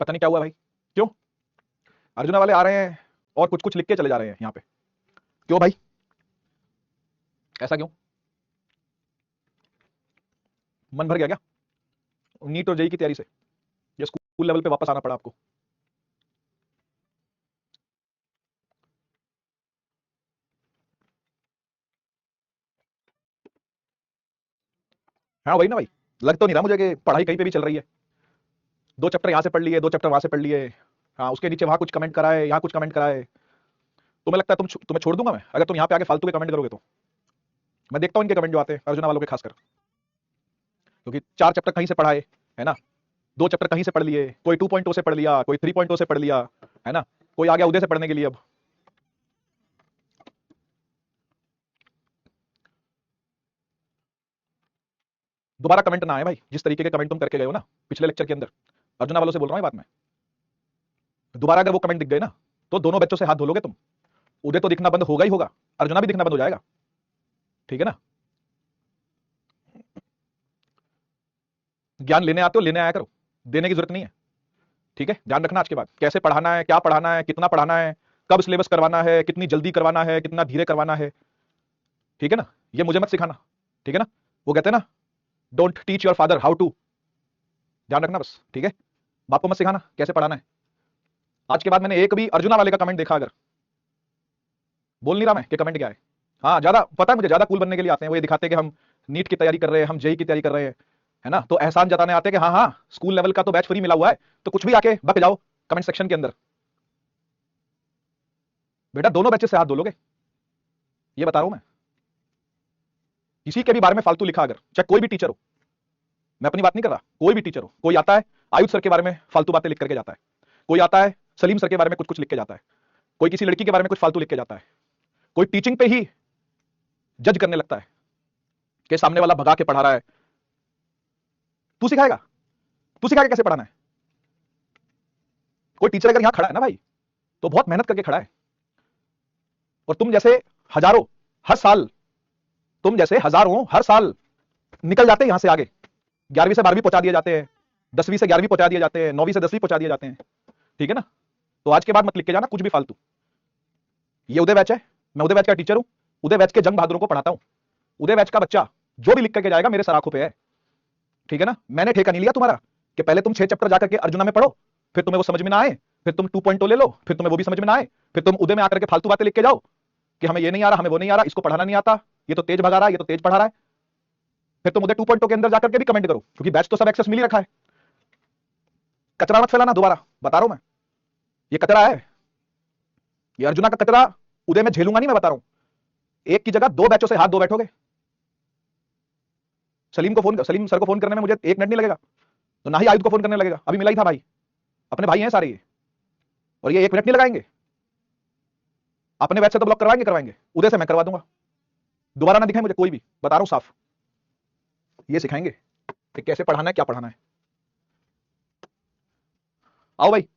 पता नहीं क्या हुआ भाई, क्यों अर्जुना वाले आ रहे हैं और कुछ कुछ लिख के चले जा रहे हैं यहाँ पे, क्यों भाई, ऐसा क्यों? मन भर गया क्या नीट और जेई की तैयारी से? ये स्कूल लेवल पे वापस आना पड़ा आपको? हाँ वही ना भाई, लग तो नहीं रहा मुझे कि पढ़ाई कहीं पे भी चल रही है। 2 चैप्टर यहाँ से पढ़ लिए, 2 चैप्टर वहां से पढ़ लिए, हाँ उसके नीचे वहां कुछ कमेंट करा है, यहाँ कुछ कमेंट करा है। तुम्हें लगता है तुम्हें छोड़ दूंगा मैं अगर तुम यहाँ पे आके फालतू के कमेंट करोगे तो? मैं देखता हूँ इनके कमेंट जो आते हैं अर्जुना वालों के खासकर, क्योंकि 4 चैप्टर कहीं से पढ़ाए, है ना, 2 चैप्टर कहीं से पढ़ लिए, कोई 2.0 से पढ़ लिया, कोई 3.0 से पढ़ लिया, है ना, कोई आ गया उदय से पढ़ने के लिए। अब दोबारा कमेंट ना आए भाई, जिस तरीके के कमेंट तुम करके गए हो ना पिछले लेक्चर के अंदर, अर्जुना वालों से बोल रहा हूँ ये बात मैं। दोबारा अगर वो कमेंट दिख गए ना तो दोनों बच्चों से हाथ धो लोगे तुम। उदय तो दिखना बंद होगा ही होगा, अर्जुना भी दिखना बंद हो जाएगा, ठीक है ना। ज्ञान लेने आते हो, लेने आया करो, देने की जरूरत नहीं है, ठीक है। ध्यान रखना आज के बाद कैसे पढ़ाना है, क्या पढ़ाना है, कितना पढ़ाना है, कब सिलेबस करवाना है, कितनी जल्दी करवाना है, कितना धीरे करवाना है, ठीक है ना। ये मुझे मत सिखाना, ठीक है ना। वो कहते हैं ना, don't teach your father how to, ध्यान रखना बस, ठीक है। बाप को मत सिखाना कैसे पढ़ाना है। आज के बाद मैंने एक भी अर्जुना वाले का कमेंट देखा, अगर बोल नहीं रहा मैं कि कमेंट क्या है, हाँ ज्यादा पता है मुझे, ज्यादा कूल बनने के लिए आते हैं, वो ये दिखाते हैं कि हम नीट की तैयारी कर रहे हैं, हम जेई की तैयारी कर रहे हैं, है ना, तो एहसान जताने आते हैं कि हाँ हाँ स्कूल लेवल का तो बैच फ्री मिला हुआ है, तो कुछ भी आके बक जाओ कमेंट सेक्शन के अंदर। बेटा दोनों बैचेस से हाथ धो लोगे, ये बता रहा हूं मैं। किसी के भी बारे में फालतू लिखा अगर, चाहे कोई भी टीचर हो, मैं अपनी बात नहीं कर रहा, कोई भी टीचर हो, कोई आता है आयुष सर के बारे में फालतू बातें लिख करके जाता है, कोई आता है सलीम सर के बारे में कुछ कुछ लिख के जाता है, कोई किसी लड़की के बारे में कुछ फालतू लिख के जाता है, कोई टीचिंग पे ही जज करने लगता है कि सामने वाला भगा के पढ़ा रहा है। तू सिखाएगा, तू सिखाएगा कैसे पढ़ाना है? कोई टीचर अगर यहां खड़ा है ना भाई, तो बहुत मेहनत करके खड़ा है, और तुम जैसे हजारों हर साल, तुम जैसे हजारों हर साल निकल जाते हैं यहां से आगे, 11वीं से 12वीं पहुंचा दिए जाते हैं, 10वीं से 11वीं पहुंचा दिए जाते हैं, 9वीं से 10वीं पहुंचा दिए जाते हैं, ठीक है ना। तो आज के बाद मत लिख के जाना कुछ भी फालतू। ये उदय बैच है, मैं उदय बैच का टीचर हूं, उदय बैच के जंग बहादुरों को पढ़ाता हूं। उदय बैच का बच्चा जो भी लिख करके जाएगा मेरे सर आंखों पे है, ठीक है ना। मैंने ठेका नहीं लिया तुम्हारा कि पहले तुम 6 चैप्टर जाकर के अर्जुना में पढ़ो, फिर तुम्हें वो समझ में ना आए, फिर तुम 2.0 ले लो, फिर तुम्हें वो भी समझ में ना आए, फिर तुम उदय में आकर के फालतू बातें लिख के जाओ कि हमें ये नहीं आ रहा, हमें वो नहीं आ रहा, इसको पढ़ाना नहीं आता, ये तो तेज भगा रहा है, ये तो तेज पढ़ा रहा है। फिर तुम उदय 2.0 के अंदर जाकर के भी कमेंट करो, क्योंकि बैच तो सब एक्सेस मिल ही रखा है। कचरा मत फैलाना, दोबारा बता रहा हूं मैं, ये कचरा है, ये अर्जुना का कचरा उदय में झेलूंगा नहीं, मैं बता रहा हूं। एक की जगह 2 बैचों से हाथ धो बैठोगे। सलीम सर को फोन करने में मुझे 1 मिनट नहीं लगेगा, तो ना ही आयुध को फोन करने लगेगा, अभी मिला ही था भाई, अपने भाई हैं सारे ये, और ये 1 मिनट नहीं लगाएंगे। अपने बैच से तो ब्लॉक करवाएंगे करवाएंगे, उदय से मैं करवा दूंगा। दोबारा ना दिखाए मुझे कोई भी, बता रहा हूं साफ, ये सिखाएंगे कि कैसे पढ़ाना है, क्या पढ़ाना है। आओ भाई।